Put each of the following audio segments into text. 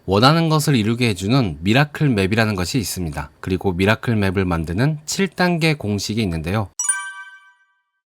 원하는 것을 이루게 해주는 미라클 맵이라는 것이 있습니다. 그리고 미라클 맵을 만드는 7단계 공식이 있는데요.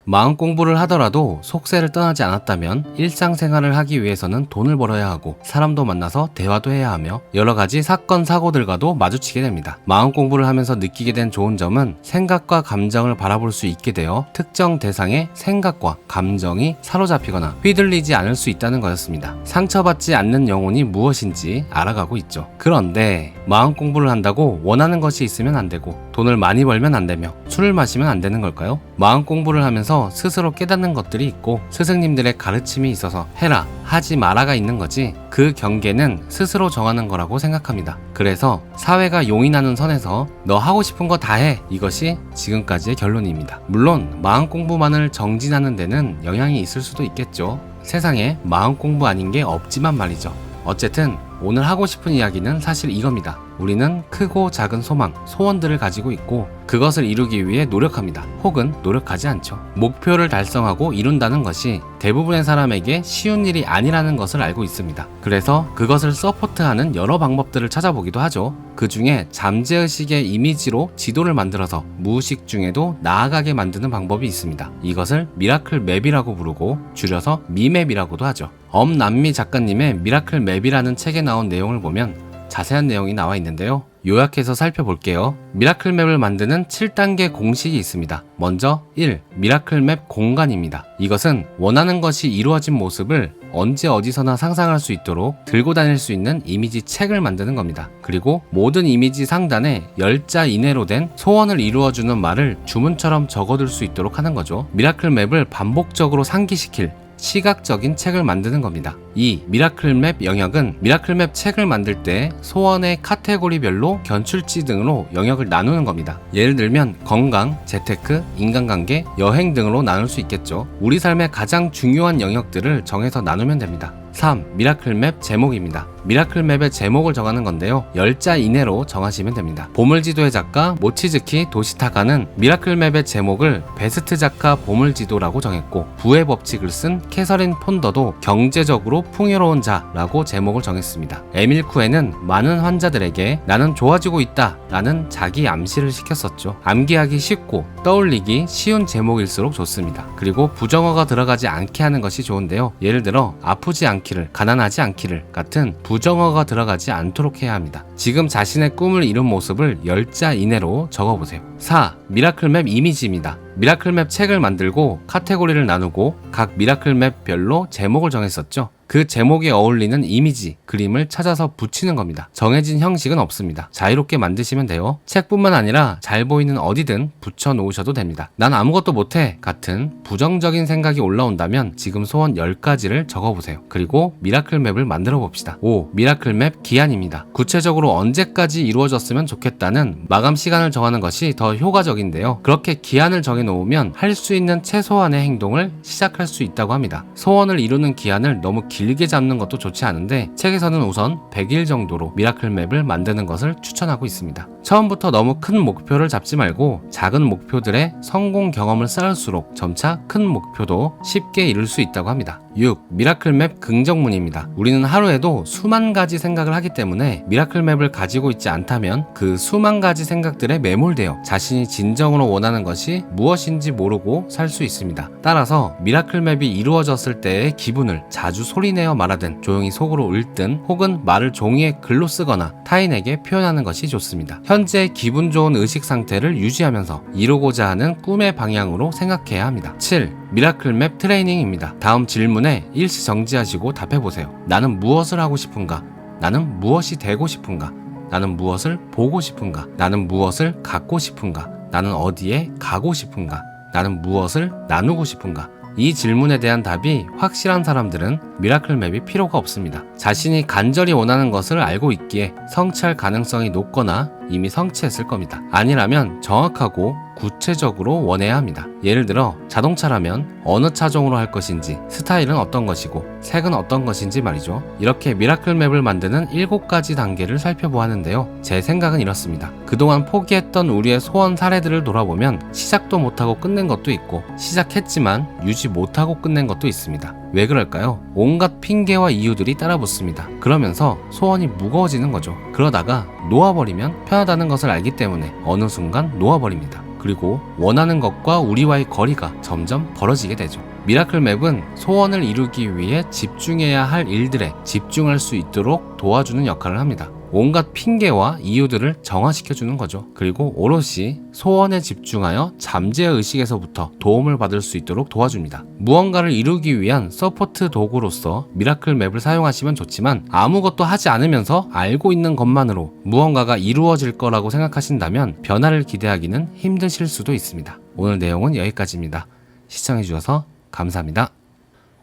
마음 공부를 하더라도 속세를 떠나지 않았다면 일상생활을 하기 위해서는 돈을 벌어야 하고 사람도 만나서 대화도 해야 하며 여러가지 사건 사고들과도 마주치게 됩니다. 마음 공부를 하면서 느끼게 된 좋은 점은 생각과 감정을 바라볼 수 있게 되어 특정 대상의 생각과 감정이 사로잡히거나 휘둘리지 않을 수 있다는 거였습니다. 상처받지 않는 영혼이 무엇인지 알아가고 있죠. 그런데 마음 공부를 한다고 원하는 것이 있으면 안 되고 돈을 많이 벌면 안 되며 술을 마시면 안 되는 걸까요? 마음 공부를 하면서 스스로 깨닫는 것들이 있고 스승님들의 가르침이 있어서 해라, 하지 마라가 있는 거지 그 경계는 스스로 정하는 거라고 생각합니다. 그래서 사회가 용인하는 선에서 너 하고 싶은 거 다 해, 이것이 지금까지의 결론입니다. 물론 마음 공부만을 정진하는 데는 영향이 있을 수도 있겠죠. 세상에 마음 공부 아닌 게 없지만 말이죠. 어쨌든 오늘 하고 싶은 이야기는 사실 이겁니다. 우리는 크고 작은 소망, 소원들을 가지고 있고 그것을 이루기 위해 노력합니다. 혹은 노력하지 않죠. 목표를 달성하고 이룬다는 것이 대부분의 사람에게 쉬운 일이 아니라는 것을 알고 있습니다. 그래서 그것을 서포트하는 여러 방법들을 찾아보기도 하죠. 그 중에 잠재의식의 이미지로 지도를 만들어서 무의식 중에도 나아가게 만드는 방법이 있습니다. 이것을 미라클 맵이라고 부르고 줄여서 미맵이라고도 하죠. 엄남미 작가님의 미라클 맵이라는 책에 나온 내용을 보면 자세한 내용이 나와 있는데요. 요약해서 살펴볼게요. 미라클 맵을 만드는 7단계 공식이 있습니다. 먼저 1. 미라클 맵 공간입니다. 이것은 원하는 것이 이루어진 모습을 언제 어디서나 상상할 수 있도록 들고 다닐 수 있는 이미지 책을 만드는 겁니다. 그리고 모든 이미지 상단에 10자 이내로 된 소원을 이루어주는 말을 주문처럼 적어둘 수 있도록 하는 거죠. 미라클 맵을 반복적으로 상기시킬 시각적인 책을 만드는 겁니다. 2. 미라클 맵 영역은 미라클 맵 책을 만들 때 소원의 카테고리별로 견출지 등으로 영역을 나누는 겁니다. 예를 들면 건강, 재테크, 인간관계, 여행 등으로 나눌 수 있겠죠. 우리 삶의 가장 중요한 영역들을 정해서 나누면 됩니다. 3. 미라클 맵 제목입니다. 미라클 맵의 제목을 정하는 건데요. 10자 이내로 정하시면 됩니다. 보물지도의 작가 모치즈키 도시타카는 미라클 맵의 제목을 베스트 작가 보물지도라고 정했고 부의 법칙을 쓴 캐서린 폰더도 경제적으로 풍요로운 자라고 제목을 정했습니다. 에밀 쿠에는 많은 환자들에게 나는 좋아지고 있다 라는 자기 암시를 시켰었죠. 암기하기 쉽고 떠올리기 쉬운 제목일수록 좋습니다. 그리고 부정어가 들어가지 않게 하는 것이 좋은데요. 예를 들어 아프지 않기를, 가난하지 않기를 같은 부정어가 들어가지 않도록 해야 합니다. 지금 자신의 꿈을 이룬 모습을 10자 이내로 적어보세요. 4. 미라클 맵 이미지입니다. 미라클 맵 책을 만들고 카테고리를 나누고 각 미라클 맵별로 제목을 정했었죠. 그 제목에 어울리는 이미지, 그림을 찾아서 붙이는 겁니다. 정해진 형식은 없습니다. 자유롭게 만드시면 돼요. 책뿐만 아니라 잘 보이는 어디든 붙여 놓으셔도 됩니다. 난 아무것도 못해 같은 부정적인 생각이 올라온다면 지금 소원 10가지를 적어보세요. 그리고 미라클 맵을 만들어 봅시다. 5. 미라클 맵 기한입니다. 구체적으로 언제까지 이루어졌으면 좋겠다는 마감 시간을 정하는 것이 더 효과적인데요. 그렇게 기한을 정해놓으면 할 수 있는 최소한의 행동을 시작할 수 있다고 합니다. 소원을 이루는 기한을 너무 길게 잡는 것도 좋지 않은데 책에서는 우선 100일 정도로 미라클 맵을 만드는 것을 추천하고 있습니다. 처음부터 너무 큰 목표를 잡지 말고 작은 목표들의 성공 경험을 쌓을수록 점차 큰 목표도 쉽게 이룰 수 있다고 합니다. 6. 미라클 맵 긍정문입니다. 우리는 하루에도 수만 가지 생각을 하기 때문에 미라클 맵을 가지고 있지 않다면 그 수만 가지 생각들에 매몰되어 자신이 진정으로 원하는 것이 무엇인지 모르고 살 수 있습니다. 따라서 미라클 맵이 이루어졌을 때의 기분을 자주 소리내어 말하든 조용히 속으로 읊든 혹은 말을 종이에 글로 쓰거나 타인에게 표현하는 것이 좋습니다. 현재 기분 좋은 의식 상태를 유지하면서 이루고자 하는 꿈의 방향으로 생각해야 합니다. 7. 미라클 맵 트레이닝입니다. 다음 질문에 일시 정지하시고 답해보세요. 나는 무엇을 하고 싶은가? 나는 무엇이 되고 싶은가? 나는 무엇을 보고 싶은가? 나는 무엇을 갖고 싶은가? 나는 어디에 가고 싶은가? 나는 무엇을 나누고 싶은가? 이 질문에 대한 답이 확실한 사람들은 미라클 맵이 필요가 없습니다. 자신이 간절히 원하는 것을 알고 있기에 성취할 가능성이 높거나 이미 성취했을 겁니다. 아니라면 정확하고 구체적으로 원해야 합니다. 예를 들어 자동차라면 어느 차종으로 할 것인지, 스타일은 어떤 것이고 색은 어떤 것인지 말이죠. 이렇게 미라클 맵을 만드는 7가지 단계를 살펴보았는데요. 제 생각은 이렇습니다. 그동안 포기했던 우리의 소원 사례들을 돌아보면 시작도 못하고 끝낸 것도 있고 시작했지만 유지 못하고 끝낸 것도 있습니다. 왜 그럴까요? 온갖 핑계와 이유들이 따라붙습니다. 그러면서 소원이 무거워지는 거죠. 그러다가 놓아버리면 편하다는 것을 알기 때문에 어느 순간 놓아버립니다. 그리고 원하는 것과 우리와의 거리가 점점 벌어지게 되죠. 미라클 맵은 소원을 이루기 위해 집중해야 할 일들에 집중할 수 있도록 도와주는 역할을 합니다. 온갖 핑계와 이유들을 정화시켜주는 거죠. 그리고 오롯이 소원에 집중하여 잠재의식에서부터 도움을 받을 수 있도록 도와줍니다. 무언가를 이루기 위한 서포트 도구로서 미라클 맵을 사용하시면 좋지만 아무것도 하지 않으면서 알고 있는 것만으로 무언가가 이루어질 거라고 생각하신다면 변화를 기대하기는 힘드실 수도 있습니다. 오늘 내용은 여기까지입니다. 시청해주셔서 감사합니다.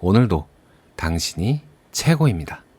오늘도 당신이 최고입니다.